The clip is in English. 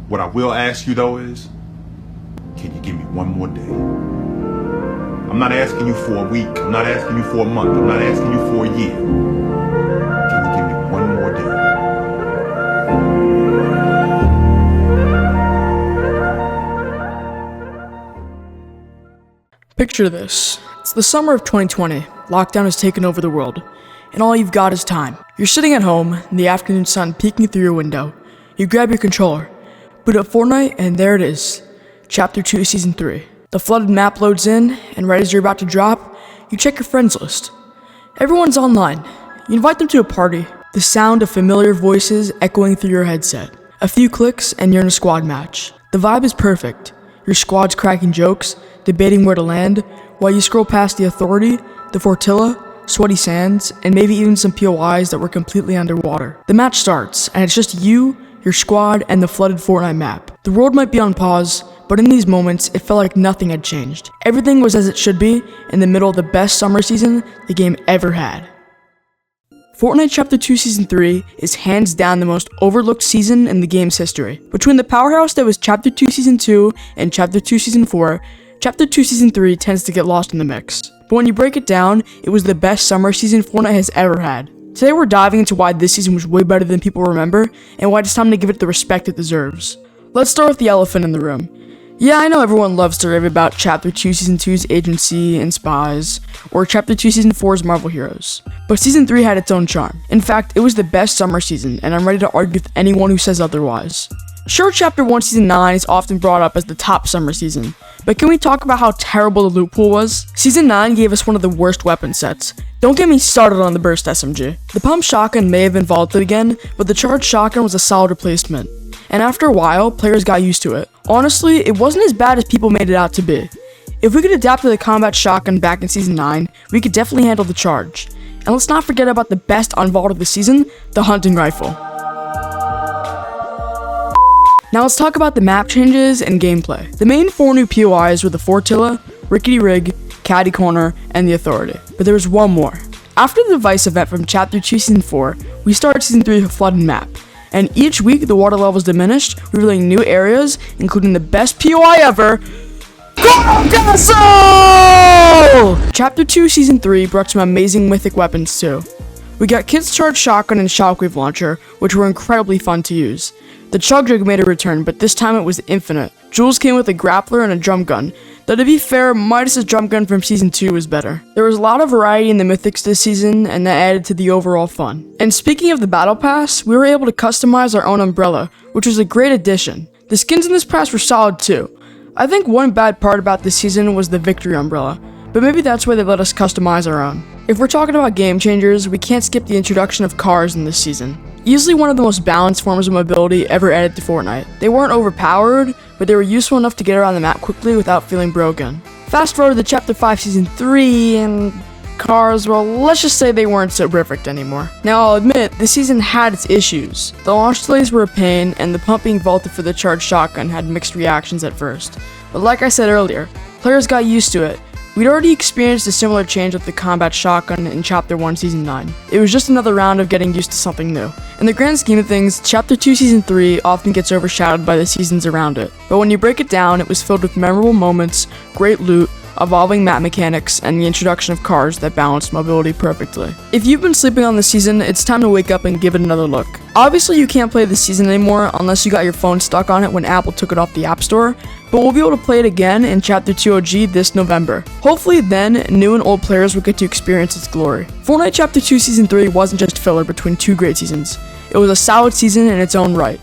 What I will ask you though is, can you give me one more day? I'm not asking you for a week. I'm not asking you for a month. I'm not asking you for a year. Can you give me one more day? Picture this. It's the summer of 2020. Lockdown has taken over the world, and all you've got is time. You're sitting at home, the afternoon sun peeking through your window. You grab your controller, boot up Fortnite, and there it is. Chapter 2, Season 3. The flooded map loads in, and right as you're about to drop, you check your friends list. Everyone's online. You invite them to a party. The sound of familiar voices echoing through your headset. A few clicks, and you're in a squad match. The vibe is perfect. Your squad's cracking jokes, debating where to land, while you scroll past the Authority, the Fortilla, Sweaty Sands, and maybe even some POIs that were completely underwater. The match starts, and it's just you, your squad, and the flooded Fortnite map. The world might be on pause, but in these moments, it felt like nothing had changed. Everything was as it should be, in the middle of the best summer season the game ever had. Fortnite Chapter 2 Season 3 is hands down the most overlooked season in the game's history. Between the powerhouse that was Chapter 2 Season 2 and Chapter 2 Season 4, Chapter 2 Season 3 tends to get lost in the mix. But when you break it down, it was the best summer season Fortnite has ever had. Today we're diving into why this season was way better than people remember, and why it's time to give it the respect it deserves. Let's start with the elephant in the room. Yeah, I know everyone loves to rave about Chapter 2 Season 2's Agency and Spies, or Chapter 2 Season 4's Marvel Heroes. But Season 3 had its own charm. In fact, it was the best summer season, and I'm ready to argue with anyone who says otherwise. Sure, Chapter 1 Season 9 is often brought up as the top summer season, but can we talk about how terrible the loot pool was? Season 9 gave us one of the worst weapon sets. Don't get me started on the burst SMG. The pump shotgun may have been vaulted again, but the charged shotgun was a solid replacement. And after a while, players got used to it. Honestly, it wasn't as bad as people made it out to be. If we could adapt to the combat shotgun back in Season 9, we could definitely handle the charge. And let's not forget about the best unvault of the season, the hunting rifle. Now let's talk about the map changes and gameplay. The main 4 new POIs were the Fortilla, Rickety Rig, Caddy Corner, and the Authority. But there was one more. After the device event from Chapter 2 Season 4, we started Season 3 with a flooded map. And each week the water levels diminished, revealing new areas, including the best POI ever, Coral Castle! Chapter 2 Season 3 brought some amazing mythic weapons too. We got Kid's Charge Shotgun and Shockwave Launcher, which were incredibly fun to use. The Chug Jug made a return, but this time it was infinite. Jules came with a grappler and a drum gun, though to be fair, Midas's drum gun from Season 2 was better. There was a lot of variety in the mythics this season, and that added to the overall fun. And speaking of the Battle Pass, we were able to customize our own umbrella, which was a great addition. The skins in this pass were solid too. I think one bad part about this season was the Victory umbrella, but maybe that's why they let us customize our own. If we're talking about game changers, we can't skip the introduction of cars in this season. Easily one of the most balanced forms of mobility ever added to Fortnite. They weren't overpowered, but they were useful enough to get around the map quickly without feeling broken. Fast forward to Chapter 5 Season 3, and cars, well, let's just say they weren't so perfect anymore. Now I'll admit, this season had its issues. The launch delays were a pain, and the pump being vaulted for the charged shotgun had mixed reactions at first. But like I said earlier, players got used to it. We'd already experienced a similar change with the combat shotgun in Chapter 1 Season 9. It was just another round of getting used to something new. In the grand scheme of things, Chapter 2 Season 3 often gets overshadowed by the seasons around it. But when you break it down, it was filled with memorable moments, great loot, evolving map mechanics, and the introduction of cars that balanced mobility perfectly. If you've been sleeping on the season, it's time to wake up and give it another look. Obviously you can't play the season anymore unless you got your phone stuck on it when Apple took it off the App Store, but we'll be able to play it again in Chapter 2 OG this November. Hopefully then, new and old players will get to experience its glory. Fortnite Chapter 2 Season 3 wasn't just filler between 2 great seasons. It was a solid season in its own right.